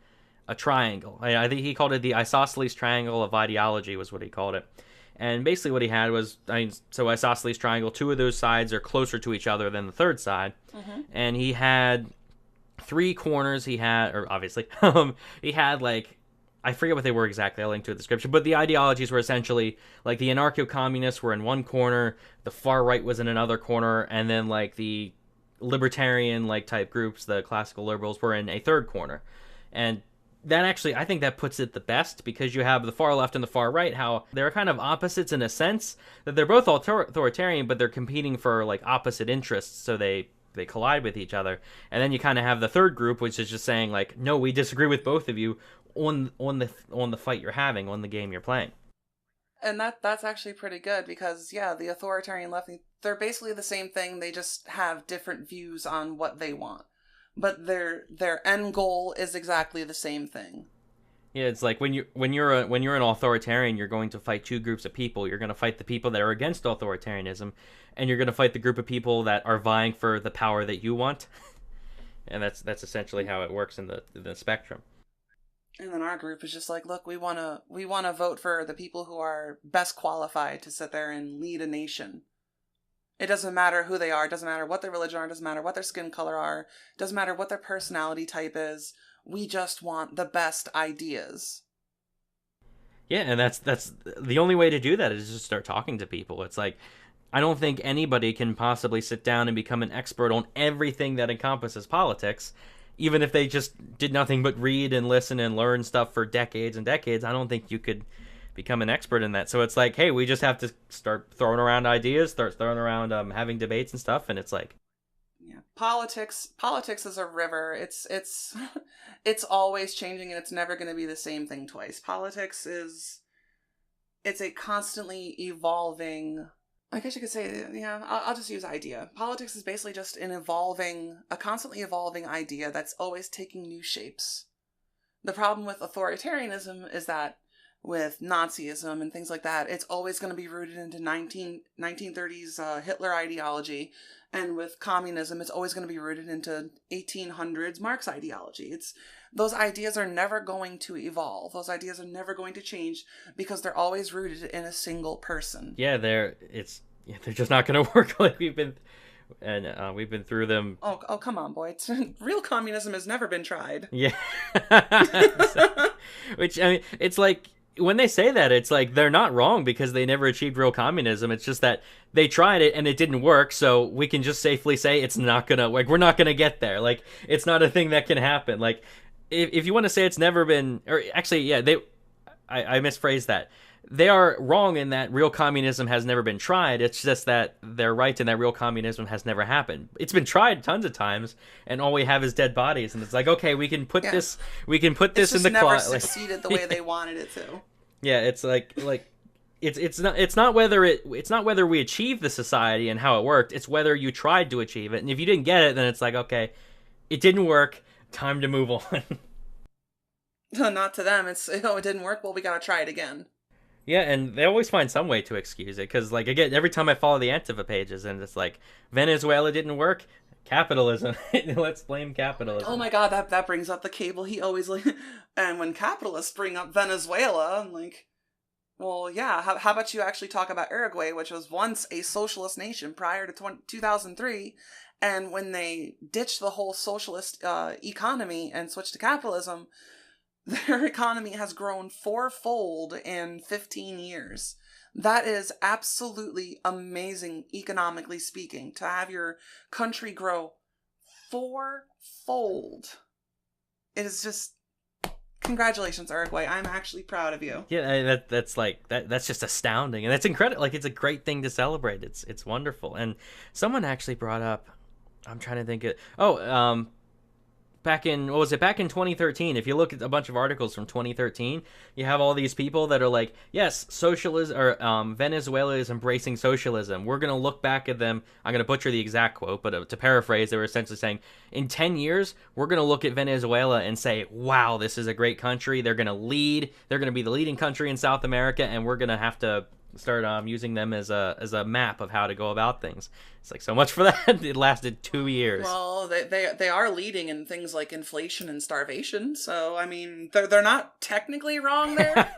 a triangle. I think he called it the isosceles triangle of ideology, was what he called it. And basically what he had was, so isosceles triangle, two of those sides are closer to each other than the third side. Mm-hmm. And he had three corners. He had, or obviously, he had, like, I forget what they were exactly. I'll link to the description. But the ideologies were essentially, like, the anarcho-communists were in one corner, the far right was in another corner, and then, like, the libertarian, like, type groups, the classical liberals, were in a third corner. And that actually, I think that puts it the best, because you have the far left and the far right, how they're kind of opposites in a sense, that they're both authoritarian, but they're competing for, like, opposite interests, so they collide with each other. And then you kind of have the third group, which is just saying, like, no, we disagree with both of you on the fight you're having, on the game you're playing. And that's actually pretty good, because yeah, the authoritarian left, they're basically the same thing, they just have different views on what they want. But their end goal is exactly the same thing. Yeah, it's like when you're an authoritarian, you're going to fight two groups of people. You're going to fight the people that are against authoritarianism, and you're going to fight the group of people that are vying for the power that you want. And that's essentially how it works in the spectrum. And then our group is just like, look, we wanna vote for the people who are best qualified to sit there and lead a nation. It doesn't matter who they are. It doesn't matter what their religion are. It doesn't matter what their skin color are. It doesn't matter what their personality type is. We just want the best ideas. Yeah, and that's the only way to do that is just start talking to people. It's like, I don't think anybody can possibly sit down and become an expert on everything that encompasses politics. Even if they just did nothing but read and listen and learn stuff for decades and decades, I don't think you could become an expert in that. So it's like, hey, we just have to start throwing around ideas, start throwing around having debates and stuff, and it's like, yeah, politics is a river. It's always changing, and it's never going to be the same thing twice. Politics it's a constantly evolving, I guess you could say, yeah, I'll just use idea. Politics is basically just a constantly evolving idea that's always taking new shapes. The problem with authoritarianism is that with Nazism and things like that, it's always going to be rooted into 1930s Hitler ideology. And with communism, it's always going to be rooted into 1800s Marx ideology. Those ideas are never going to evolve. Those ideas are never going to change, because they're always rooted in a single person. Yeah, they're just not going to work. Like we've been through them. Oh, come on, boy! Real communism has never been tried. Yeah, which, I mean, it's like, when they say that, it's like they're not wrong, because they never achieved real communism. It's just that they tried it and it didn't work, so we can just safely say it's not gonna, like, we're not gonna get there. Like, it's not a thing that can happen. Like, if you want to say it's never been, or actually, yeah, I misphrased that. They are wrong in that real communism has never been tried. It's just that they're right in that real communism has never happened. It's been tried tons of times, and all we have is dead bodies. And it's like, okay, we can put this in the never succeeded the way they wanted it to. Yeah, it's like it's not whether we achieved the society and how it worked. It's whether you tried to achieve it, and if you didn't get it, then it's like, okay, it didn't work. Time to move on. Not to them. It's, it didn't work. Well, we gotta try it again. Yeah, and they always find some way to excuse it, because, like, again, every time I follow the Antifa pages, and it's like, Venezuela didn't work, capitalism. Let's blame capitalism. Oh my god, that brings up the cable he always, like, and when capitalists bring up Venezuela, I'm like, well, yeah, how about you actually talk about Uruguay, which was once a socialist nation prior to 2003, and when they ditched the whole socialist economy and switched to capitalism, their economy has grown fourfold in 15 years. That is absolutely amazing, economically speaking, to have your country grow fourfold. It is just, congratulations, Uruguay. I'm actually proud of you. Yeah, that's just astounding, and that's incredible. Like, it's a great thing to celebrate. It's wonderful. And someone actually brought up, I'm trying to think back in, what was it, back in 2013, if you look at a bunch of articles from 2013, you have all these people that are like, yes, socialism, or Venezuela is embracing socialism. We're going to look back at them. I'm going to butcher the exact quote, but to paraphrase, they were essentially saying, in 10 years, we're going to look at Venezuela and say, wow, this is a great country. They're going to lead. They're going to be the leading country in South America, and we're going to have to start using them as a map of how to go about things. It's like, so much for that. It lasted 2 years. Well, they are leading in things like inflation and starvation, so I mean they're not technically wrong there.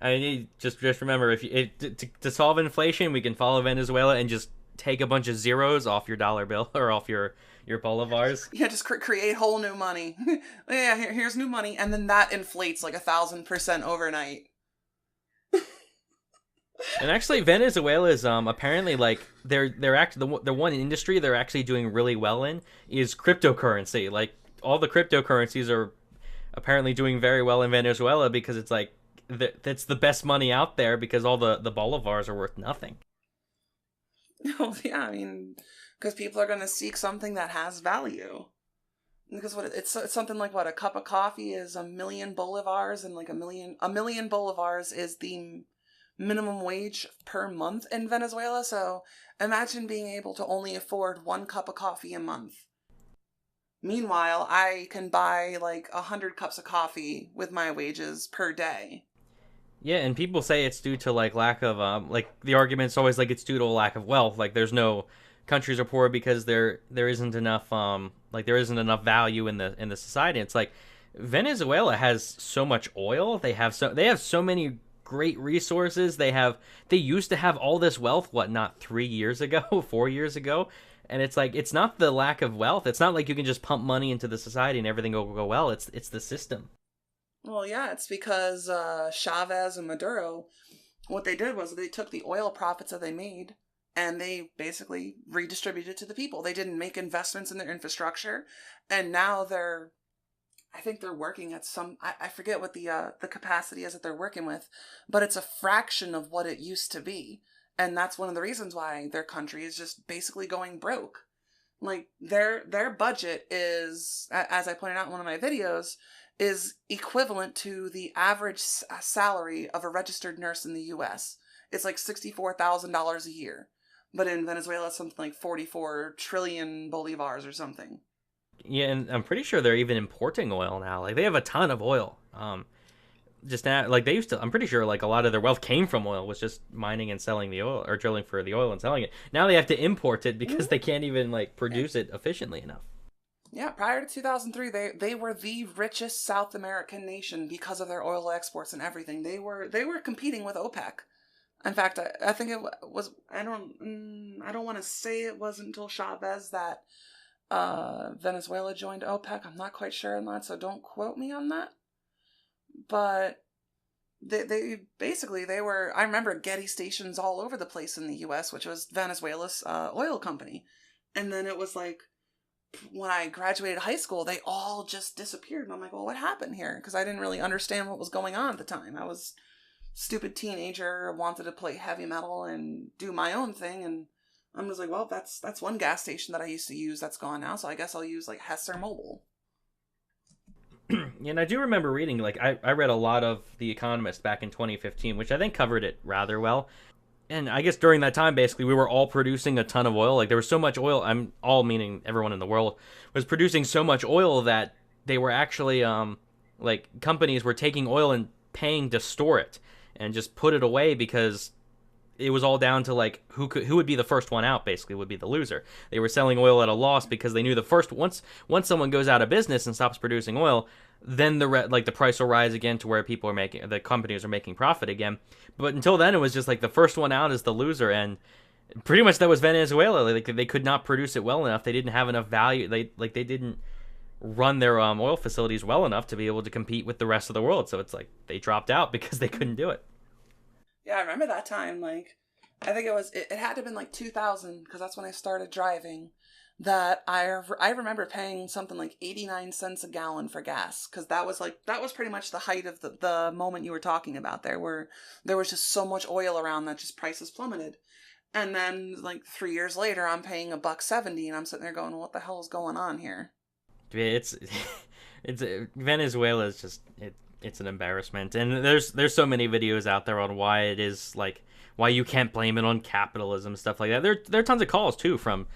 I mean, just remember, to solve inflation, we can follow Venezuela and just take a bunch of zeros off your dollar bill or off your bolivars. Yeah, just create whole new money. Yeah, here's new money, and then that inflates like 1,000% overnight. And actually, Venezuela is apparently, like, they're actually the one industry they're actually doing really well in is cryptocurrency. Like, all the cryptocurrencies are apparently doing very well in Venezuela because it's like that's the best money out there, because all the bolivars are worth nothing. Oh yeah, I mean, because people are going to seek something that has value. Because it's something like, what, a cup of coffee is 1,000,000 bolivars, and like a million bolivars is the minimum wage per month in Venezuela. So imagine being able to only afford 1 cup of coffee a month. Meanwhile, I can buy like 100 cups of coffee with my wages per day. Yeah, and people say it's due to like lack of like, the argument's always like it's due to a lack of wealth. Like, there's no countries are poor because there isn't enough like there isn't enough value in the society. It's like Venezuela has so much oil. They have so many great resources. They used to have all this wealth, what, not 3 years ago, 4 years ago. And it's like, it's not the lack of wealth. It's not like you can just pump money into the society and everything will go well. It's the system. Well, yeah, it's because Chavez and Maduro, what they did was they took the oil profits that they made and they basically redistributed to the people. They didn't make investments in their infrastructure, and now I think they're working at some, I forget what the capacity is that they're working with, but it's a fraction of what it used to be. And that's one of the reasons why their country is just basically going broke. Like, their budget is, as I pointed out in one of my videos, is equivalent to the average salary of a registered nurse in the U.S. It's like $64,000 a year. But in Venezuela, it's something like 44 trillion bolivars or something. Yeah, and I'm pretty sure they're even importing oil now. Like, they have a ton of oil. Just now, like, they used to, I'm pretty sure like a lot of their wealth came from oil, was just mining and selling the oil, or drilling for the oil and selling it. Now they have to import it because they can't even like produce it efficiently enough. Yeah, prior to 2003, they were the richest South American nation because of their oil exports and everything. They were competing with OPEC. In fact, I think it was, I don't want to say it wasn't until Chavez that Venezuela joined OPEC. I'm not quite sure on that, so don't quote me on that. But they basically, they were, I remember Getty stations all over the place in the US, which was Venezuela's oil company. And then it was like, when I graduated high school, they all just disappeared. And I'm like, well, what happened here? Because I didn't really understand what was going on at the time. I was a stupid teenager, wanted to play heavy metal and do my own thing. And I'm just like, well, that's one gas station that I used to use that's gone now. So I guess I'll use like Hess or Mobil. And I do remember reading, like, I read a lot of The Economist back in 2015, which I think covered it rather well. And I guess during that time, basically, we were all producing a ton of oil. Like, there was so much oil, I'm all meaning everyone in the world, was producing so much oil that they were actually, like, companies were taking oil and paying to store it and just put it away, because it was all down to, like, who would be the first one out, basically, would be the loser. They were selling oil at a loss because they knew once someone goes out of business and stops producing oil, then the price will rise again to where the companies are making profit again. But until then, it was just like the first one out is the loser, and pretty much that was Venezuela. Like, they could not produce it well enough. They didn't have enough value. They didn't run their oil facilities well enough to be able to compete with the rest of the world. So it's like they dropped out because they couldn't do it. Yeah, I remember that time. Like, I think it had to have been like 2000, because that's when I started driving, that I remember paying something like 89 cents a gallon for gas, because that was pretty much the height of the moment you were talking about there, where there was just so much oil around that just prices plummeted. And then like 3 years later, I'm paying $1.70, and I'm sitting there going, what the hell is going on here? It's it's Venezuela is just it's an embarrassment, and there's so many videos out there on why it is like why you can't blame it on capitalism, stuff like that. There are tons of calls too from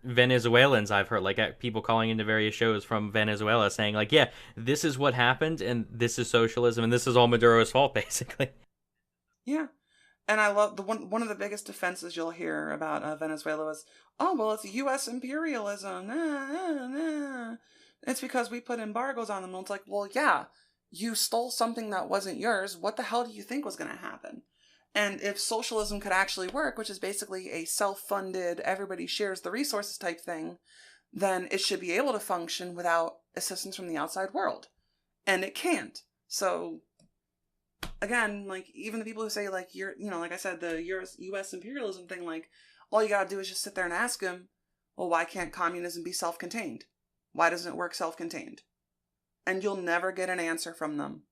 Venezuelans I've heard, like people calling into various shows from Venezuela saying like, yeah, this is what happened, and this is socialism, and this is all Maduro's fault, basically. Yeah. And I love one of the biggest defenses you'll hear about Venezuela is, oh, well, it's U.S. imperialism. Nah, nah, nah. It's because we put embargoes on them. And it's like, well, yeah, you stole something that wasn't yours. What the hell do you think was going to happen? And if socialism could actually work, which is basically a self-funded, everybody shares the resources type thing, then it should be able to function without assistance from the outside world. And it can't. So again, like, even the people who say, like, like I said, the U.S. imperialism thing, like, all you gotta do is just sit there and ask them, well, why can't communism be self-contained? Why doesn't it work self-contained? And you'll never get an answer from them.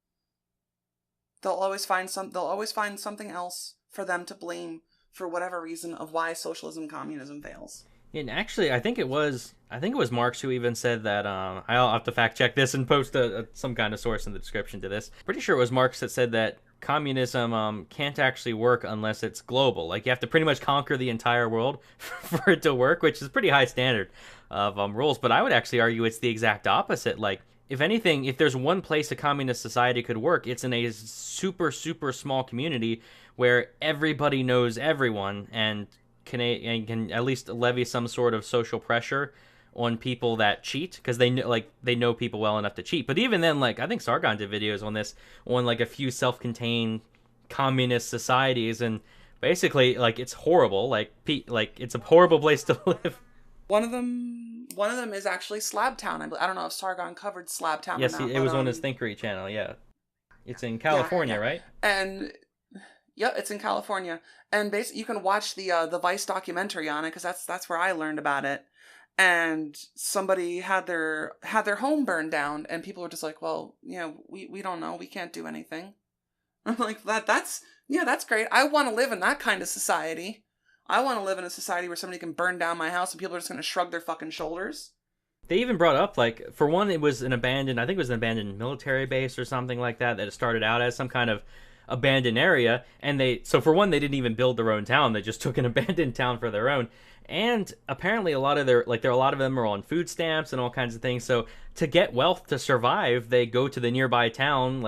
They'll always find something else for them to blame for whatever reason of why socialism, communism fails. And actually, I think it was Marx who even said that. I'll have to fact check this and post some kind of source in the description to this. Pretty sure it was Marx that said that communism can't actually work unless it's global. Like, you have to pretty much conquer the entire world for it to work, which is a pretty high standard of rules. But I would actually argue it's the exact opposite. Like, if anything, if there's one place a communist society could work, it's in a super, super small community where everybody knows everyone and can at least levy some sort of social pressure on people that cheat, because they know people well enough to cheat. But even then, like, I think Sargon did videos on this, on like a few self-contained communist societies, and basically, like, it's horrible. Like it's a horrible place to live. One of them is actually Slabtown. I don't know if Sargon covered Slabtown. Yes, or not, it was on his Thinkery channel. Yeah, it's in California, yeah. Right? And yep, it's in California. And basically, you can watch the Vice documentary on it, because that's where I learned about it. And somebody had their home burned down, and people were just like, well, we don't know, we can't do anything. I'm like, that's great. I want to live in that kind of society. I want to live in a society where somebody can burn down my house and people are just going to shrug their fucking shoulders. They even brought up, like, for one, it was an abandoned military base or something like that it started out as some kind of abandoned area, and so for one, they didn't even build their own town. They just took an abandoned town for their own. And apparently a lot of a lot of them are on food stamps and all kinds of things. So to get wealth to survive, they go to the nearby town,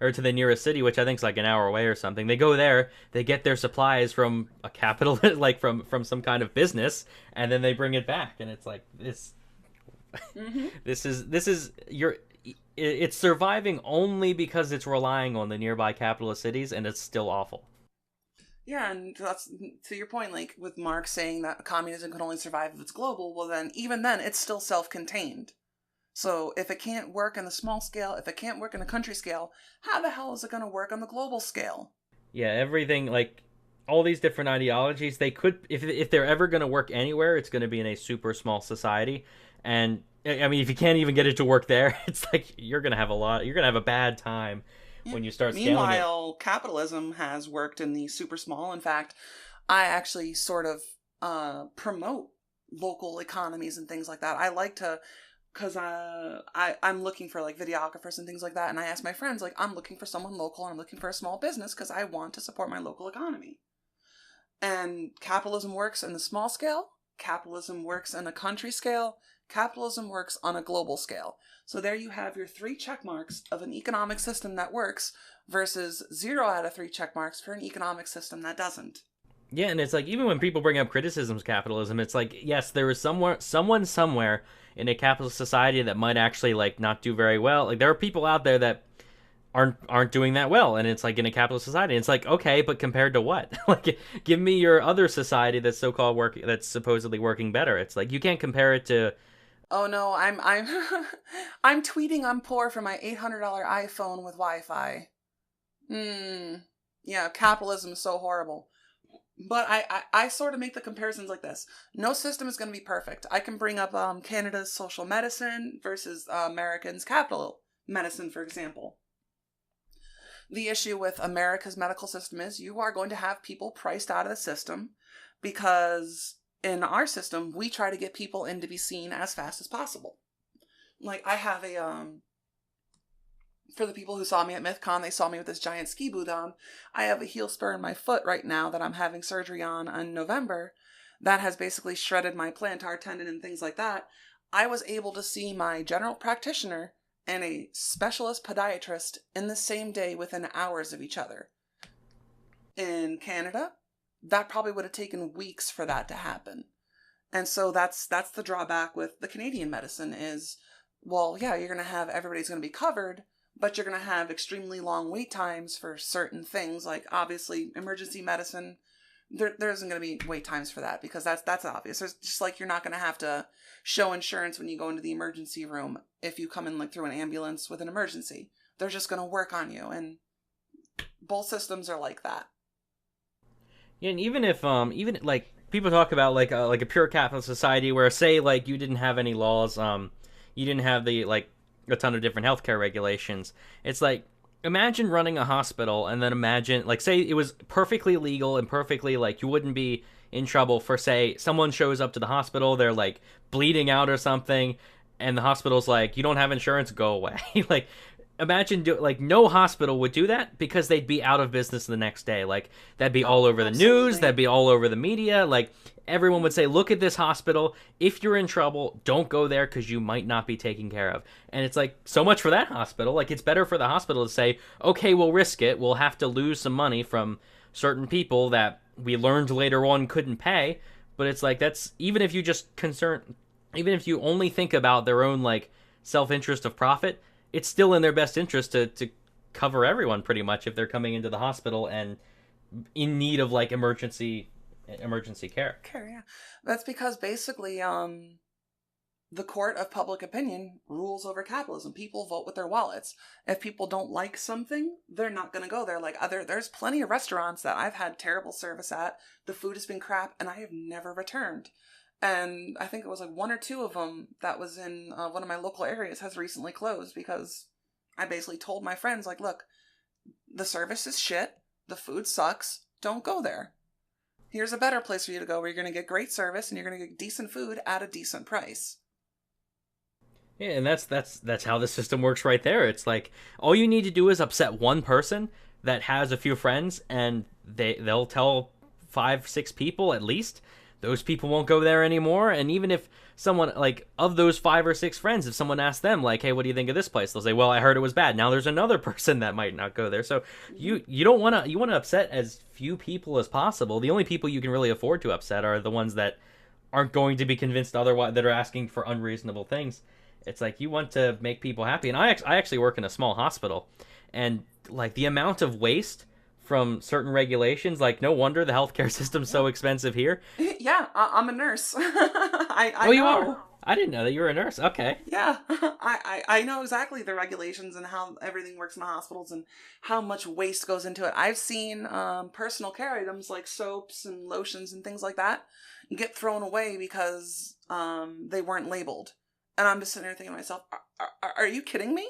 or to the nearest city, which I think is like an hour away or something. They go there, they get their supplies from a capitalist, like from some kind of business, and then they bring it back. And it's like this. Mm-hmm. It's surviving only because it's relying on the nearby capitalist cities, and it's still awful. Yeah, and that's to your point, like with Marx saying that communism can only survive if it's global. Well, then even then, it's still self-contained. So if it can't work in the small scale, if it can't work in the country scale, how the hell is it going to work on the global scale? Yeah, everything, like all these different ideologies, they could, if they're ever going to work anywhere, it's going to be in a super small society. And I mean, if you can't even get it to work there, it's like you're going to have a bad time when you start scaling it. Meanwhile, capitalism has worked in the super small. In fact, I actually sort of promote local economies and things like that. I like to, because I'm looking for like videographers and things like that, and I ask my friends, like, I'm looking for someone local and I'm looking for a small business because I want to support my local economy. And capitalism works in the small scale, capitalism works in a country scale, capitalism works on a global scale. So there you have your 3 check marks of an economic system that works versus 0 out of 3 check marks for an economic system that doesn't. Yeah, and it's like, even when people bring up criticisms of capitalism, it's like, yes, there is someone somewhere in a capitalist society that might actually like not do very well. Like, there are people out there that aren't doing that well, and it's like in a capitalist society. It's like, okay, but compared to what? Like, give me your other society that's that's supposedly working better. It's like you can't compare it to. Oh no, I'm I'm tweeting I'm poor for my $800 iPhone with Wi-Fi. Yeah, capitalism is so horrible. But I sort of make the comparisons like this. No system is going to be perfect. I can bring up Canada's social medicine versus Americans' capital medicine, for example. The issue with America's medical system is you are going to have people priced out of the system because in our system, we try to get people in to be seen as fast as possible. Like, I have for the people who saw me at Mythcon, they saw me with this giant ski boot on. I have a heel spur in my foot right now that I'm having surgery on in November. That has basically shredded my plantar tendon and things like that. I was able to see my general practitioner and a specialist podiatrist in the same day within hours of each other. In Canada, that probably would have taken weeks for that to happen. And so that's the drawback with the Canadian medicine is, well, yeah, you're going to have, everybody's going to be covered, but you're going to have extremely long wait times for certain things, like obviously emergency medicine. There isn't going to be wait times for that because that's obvious. It's just like you're not going to have to show insurance when you go into the emergency room if you come in like through an ambulance with an emergency. They're just going to work on you, and both systems are like that. Yeah, and even if even like people talk about like a pure capitalist society where say like you didn't have any laws, you didn't have the like a ton of different healthcare regulations. It's like imagine running a hospital and then imagine like say it was perfectly legal and perfectly like you wouldn't be in trouble for say someone shows up to the hospital, they're like bleeding out or something, and the hospital's like you don't have insurance, go away. Like imagine like no hospital would do that because they'd be out of business the next day. Like that'd be all over the news, that'd be all over the media. Like everyone would say, look at this hospital, if you're in trouble, don't go there because you might not be taken care of. And it's like so much for that hospital. Like it's better for the hospital to say, okay, we'll risk it, we'll have to lose some money from certain people that we learned later on couldn't pay. But it's like that's even if you just even if you only think about their own like self-interest of profit, it's still in their best interest to cover everyone pretty much if they're coming into the hospital and in need of like emergency care. Yeah. That's because basically the court of public opinion rules over capitalism. People vote with their wallets. If people don't like something, they're not going to go there. Like there's plenty of restaurants that I've had terrible service at. The food has been crap and I have never returned. And I think it was like one or two of them that was in one of my local areas has recently closed because I basically told my friends, like, look, the service is shit. The food sucks. Don't go there. Here's a better place for you to go where you're going to get great service and you're going to get decent food at a decent price. Yeah, and that's how the system works right there. It's like all you need to do is upset one person that has a few friends and they'll tell 5-6 people at least. Those people won't go there anymore. And even if someone, like, of those 5 or 6 friends, if someone asks them, like, hey, what do you think of this place? They'll say, well, I heard it was bad. Now there's another person that might not go there. So you don't want to, you want to upset as few people as possible. The only people you can really afford to upset are the ones that aren't going to be convinced otherwise, that are asking for unreasonable things. It's like you want to make people happy. And I actually work in a small hospital. And, like, the amount of waste from certain regulations, like no wonder the healthcare system's so expensive here. Yeah, I'm a nurse. I you are? I didn't know that you were a nurse. Okay. Yeah, I know exactly the regulations and how everything works in the hospitals and how much waste goes into it. I've seen personal care items like soaps and lotions and things like that get thrown away because they weren't labeled. And I'm just sitting there thinking to myself, are you kidding me?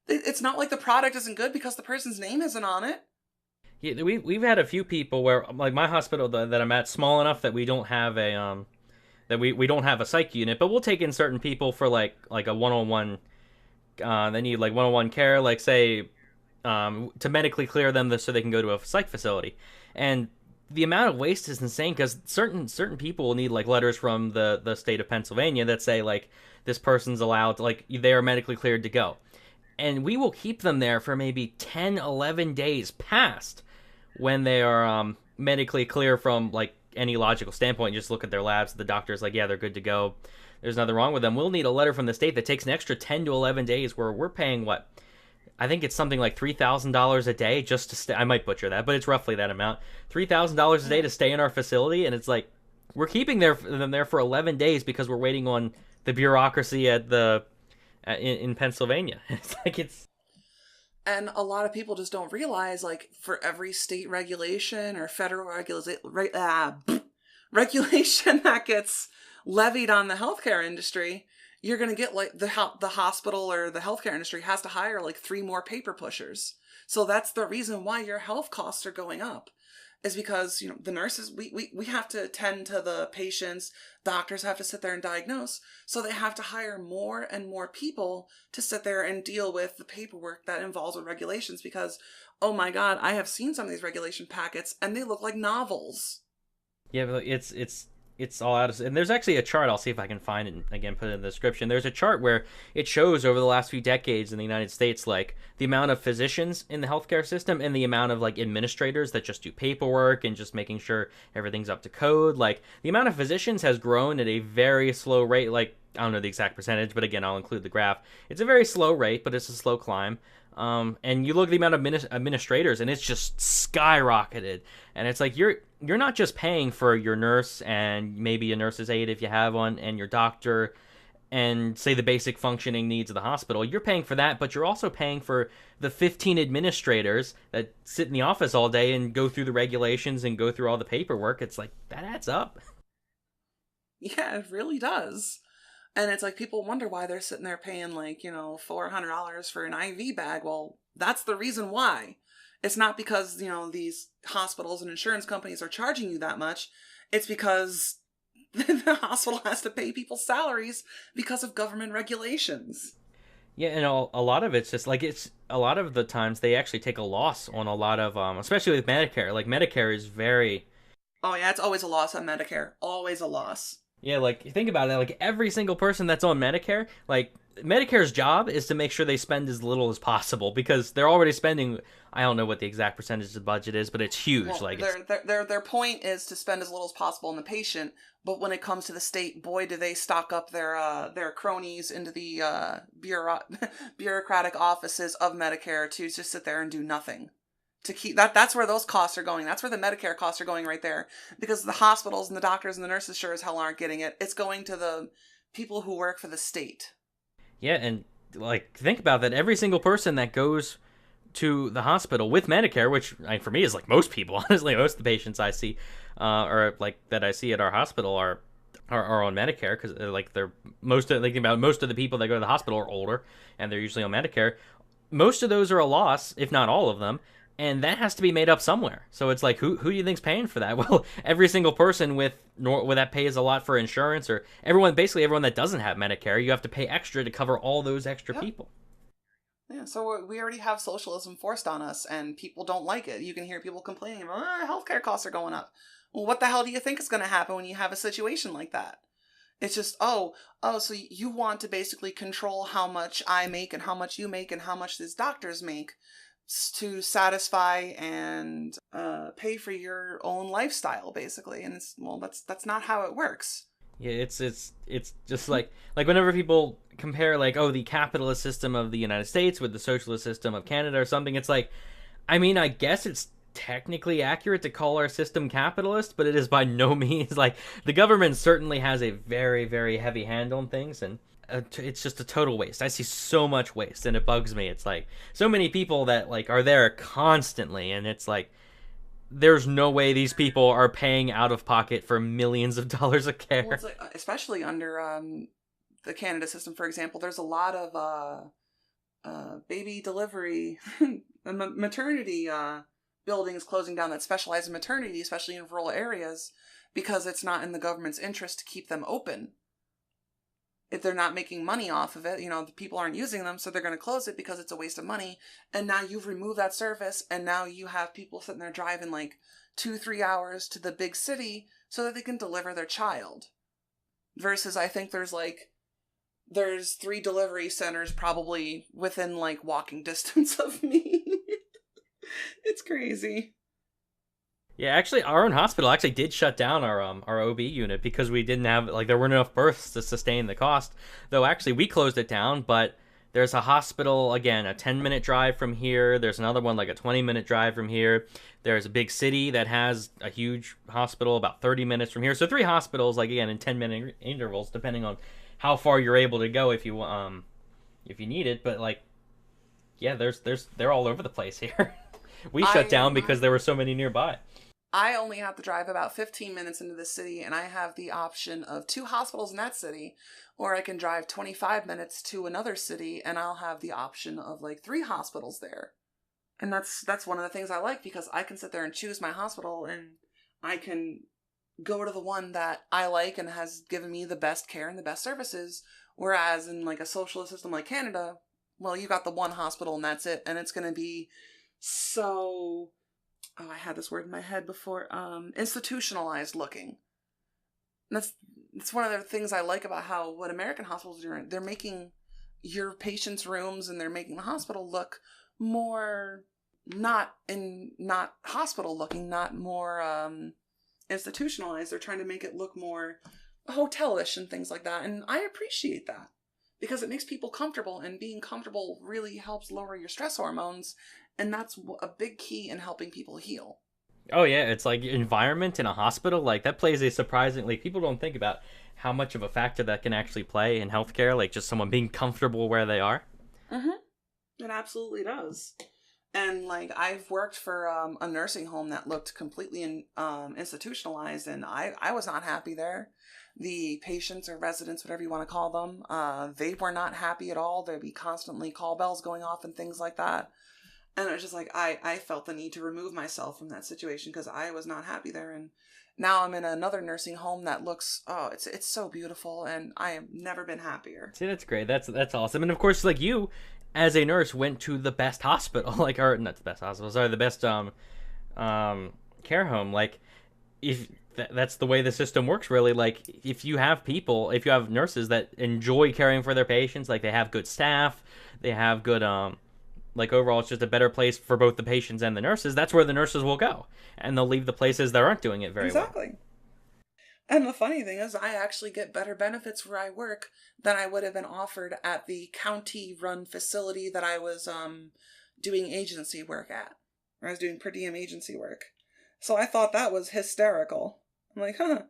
It's not like the product isn't good because the person's name isn't on it. Yeah, we've had a few people where, like, my hospital that I'm at, small enough that we don't have a that we don't have a psych unit, but we'll take in certain people for like a one-on-one. They need like one-on-one care, like say to medically clear them so they can go to a psych facility, and the amount of waste is insane because certain people will need like letters from the state of Pennsylvania that say like this person's allowed to, like they are medically cleared to go. And we will keep them there for maybe 10, 11 days past when they are medically clear from, like, any logical standpoint. You just look at their labs. The doctor's like, yeah, they're good to go. There's nothing wrong with them. We'll need a letter from the state that takes an extra 10 to 11 days where we're paying, what? I think it's something like $3,000 a day just to stay. I might butcher that, but it's roughly that amount. $3,000 a day to stay in our facility. And it's like, we're keeping them there for 11 days because we're waiting on the bureaucracy at the... In Pennsylvania. It's like and a lot of people just don't realize, like, for every state regulation or federal regulation that gets levied on the healthcare industry, you're going to get, like, the hospital or the healthcare industry has to hire, like, 3 more paper pushers. So that's the reason why your health costs are going up. is because, the nurses, we have to attend to the patients, doctors have to sit there and diagnose, so they have to hire more and more people to sit there and deal with the paperwork that involves with regulations, because, oh my god, I have seen some of these regulation packets, and they look like novels. Yeah, but it's all out of, and there's actually a chart. I'll see if I can find it and again put it in the description. There's a chart where it shows over the last few decades in the United States, like the amount of physicians in the healthcare system and the amount of like administrators that just do paperwork and just making sure everything's up to code. Like the amount of physicians has grown at a very slow rate. Like I don't know the exact percentage, but again, I'll include the graph. It's a very slow rate, but it's a slow climb. And you look at the amount of administrators, and it's just skyrocketed. And it's like you're not just paying for your nurse and maybe a nurse's aide if you have one, and your doctor, and say the basic functioning needs of the hospital. You're paying for that, but you're also paying for the 15 administrators that sit in the office all day and go through the regulations and go through all the paperwork. It's like that adds up. Yeah, it really does. And it's like people wonder why they're sitting there paying like, $400 for an IV bag. Well, that's the reason why. It's not because, these hospitals and insurance companies are charging you that much. It's because the hospital has to pay people's salaries because of government regulations. Yeah, and a lot of it's just like it's a lot of the times they actually take a loss on a lot of especially with Medicare. Like Medicare is very. Oh yeah, it's always a loss on Medicare. Always a loss. Yeah, like think about it. Like every single person that's on Medicare, like Medicare's job is to make sure they spend as little as possible because they're already spending. I don't know what the exact percentage of the budget is, but it's huge. Well, like their point is to spend as little as possible on the patient. But when it comes to the state, boy, do they stock up their cronies into the bureaucratic offices of Medicare to just sit there and do nothing. To keep that's where those costs are going. That's where the Medicare costs are going right there. Because the hospitals and the doctors and the nurses sure as hell aren't getting it. It's going to the people who work for the state. yeah, and like think about that. Every single person that goes to the hospital with Medicare, which for me is like most people, honestly, most of the patients I see, or like that I see at our hospital are on Medicare because like they're most of the people that go to the hospital are older and they're usually on Medicare. Most of those are a loss, if not all of them. And that has to be made up somewhere. So it's like, who do you think's paying for that? Well, every single person with that pays a lot for insurance, or basically everyone that doesn't have Medicare, you have to pay extra to cover all those extra people. Yeah, so we already have socialism forced on us, and people don't like it. You can hear people complaining about, healthcare costs are going up. Well, what the hell do you think is going to happen when you have a situation like that? It's just, so you want to basically control how much I make and how much you make and how much these doctors make to satisfy and pay for your own lifestyle, basically. And that's not how it works. Yeah, it's just like whenever people compare like, oh, the capitalist system of the United States with the socialist system of Canada or something, it's like, I mean, I guess it's technically accurate to call our system capitalist, but it is by no means. Like the government certainly has a very, very heavy hand on things, and it's just a total waste. I see so much waste, and it bugs me. It's like so many people that like are there constantly, and it's like there's no way these people are paying out of pocket for millions of dollars of care. Well, it's like, especially under the Canada system, for example, there's a lot of baby delivery, maternity buildings closing down that specialize in maternity, especially in rural areas, because it's not in the government's interest to keep them open. If they're not making money off of it, the people aren't using them, so they're going to close it because it's a waste of money. And now you've removed that service, and now you have people sitting there driving like 2-3 hours to the big city so that they can deliver their child. Versus, I think there's 3 delivery centers probably within like walking distance of me. It's crazy. Yeah, actually, our own hospital actually did shut down our OB unit because we didn't have there weren't enough births to sustain the cost. Though actually, we closed it down, but there's a hospital again, a 10-minute drive from here. There's another one like a 20-minute drive from here. There's a big city that has a huge hospital about 30 minutes from here. So 3 hospitals, like again, in 10-minute intervals, depending on how far you're able to go if you need it. But like, yeah, they're all over the place here. We shut down because there were so many nearby. I only have to drive about 15 minutes into the city, and I have the option of 2 hospitals in that city, or I can drive 25 minutes to another city, and I'll have the option of like 3 hospitals there. And that's one of the things I like, because I can sit there and choose my hospital, and I can go to the one that I like and has given me the best care and the best services. Whereas in like a socialist system like Canada, well, you got the one hospital and that's it. And it's going to be so, oh, I had this word in my head before, institutionalized looking. And that's one of the things I like about what American hospitals are doing. They're making your patients' rooms, and they're making the hospital look more not hospital looking, not more institutionalized. They're trying to make it look more hotelish and things like that, and I appreciate that, because it makes people comfortable, and being comfortable really helps lower your stress hormones, and that's a big key in helping people heal. Oh yeah, it's like environment in a hospital, like that plays a surprisingly, people don't think about how much of a factor that can actually play in healthcare, like just someone being comfortable where they are. It absolutely does. And like, I've worked for a nursing home that looked completely institutionalized, and I was not happy there. The patients or residents, whatever you want to call them, they were not happy at all. There'd be constantly call bells going off and things like that. And it was just like, I felt the need to remove myself from that situation, because I was not happy there. And now I'm in another nursing home that looks, oh, it's so beautiful, and I have never been happier. See, that's great. That's awesome. And of course, like, you as a nurse went to the best hospital, like, or not the best hospital, sorry, the best care home. Like, if that's the way the system works, really. Like, if you have nurses that enjoy caring for their patients, like, they have good staff, they have good like, overall, it's just a better place for both the patients and the nurses. That's where the nurses will go, and they'll leave the places that aren't doing it very well. Exactly. And the funny thing is, I actually get better benefits where I work than I would have been offered at the county-run facility that I was doing agency work at. I was doing per diem agency work. So I thought that was hysterical. I'm like, huh.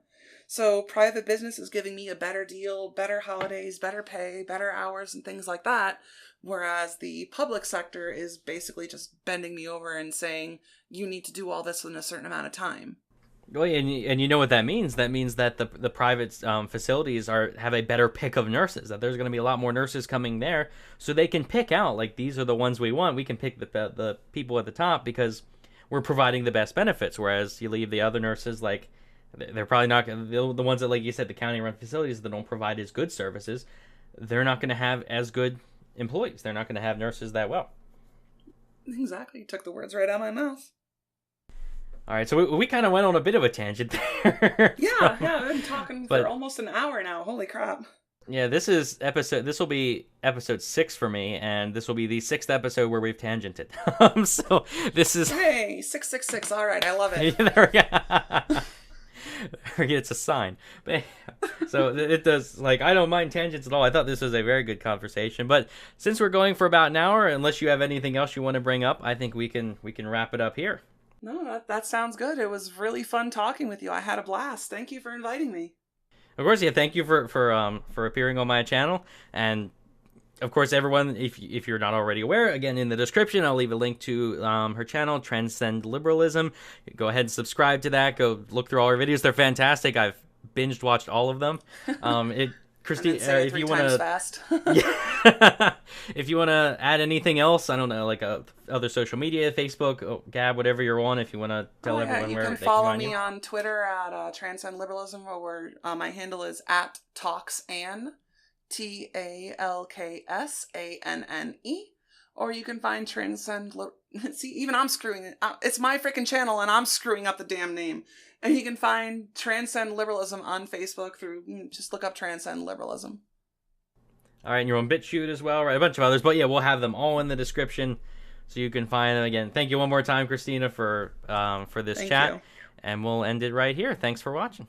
So private business is giving me a better deal, better holidays, better pay, better hours, and things like that. Whereas the public sector is basically just bending me over and saying, you need to do all this in a certain amount of time. Well, and you know what that means? That means that the private facilities have a better pick of nurses. That there's going to be a lot more nurses coming there, so they can pick out, like, these are the ones we want. We can pick the people at the top because we're providing the best benefits. Whereas you leave the other nurses, like, they're probably not the ones that, like you said, the county-run facilities that don't provide as good services. They're not going to have as good employees. They're not going to have nurses that well. Exactly. You took the words right out of my mouth. All right, so we kind of went on a bit of a tangent there. Yeah, I've been talking for almost an hour now. Holy crap. Yeah, this will be episode 6 for me, and this will be the 6th episode where we've tangented. So this is... Hey, 666, all right, I love it. There we go. It's a sign. But, so it does, like, I don't mind tangents at all. I thought this was a very good conversation, but since we're going for about an hour, unless you have anything else you want to bring up, I think we can wrap it up here. No, that sounds good. It was really fun talking with you. I had a blast. Thank you for inviting me. Of course, yeah. Thank you for appearing on my channel, and of course, everyone, if you're not already aware, again in the description, I'll leave a link to her channel, Transcend Liberalism. Go ahead and subscribe to that. Go look through all her videos. They're fantastic. I've binged watched all of them. Christy, if you want to, if you want to add anything else, I don't know, like other social media, Facebook, Gab, whatever you're on, if you want to tell everyone where they can follow find me you. on Twitter at Transcend Liberalism, where my handle is at Talksanne, TALKSANNE, or you can find Transcend. See, even I'm screwing it. It's my freaking channel, and I'm screwing up the damn name. And you can find Transcend Liberalism on Facebook through, just look up Transcend Liberalism. All right, and you're on BitChute as well, right? A bunch of others, but yeah, we'll have them all in the description, so you can find them. Again, thank you one more time, Christina, for this chat, and we'll end it right here. Thanks for watching.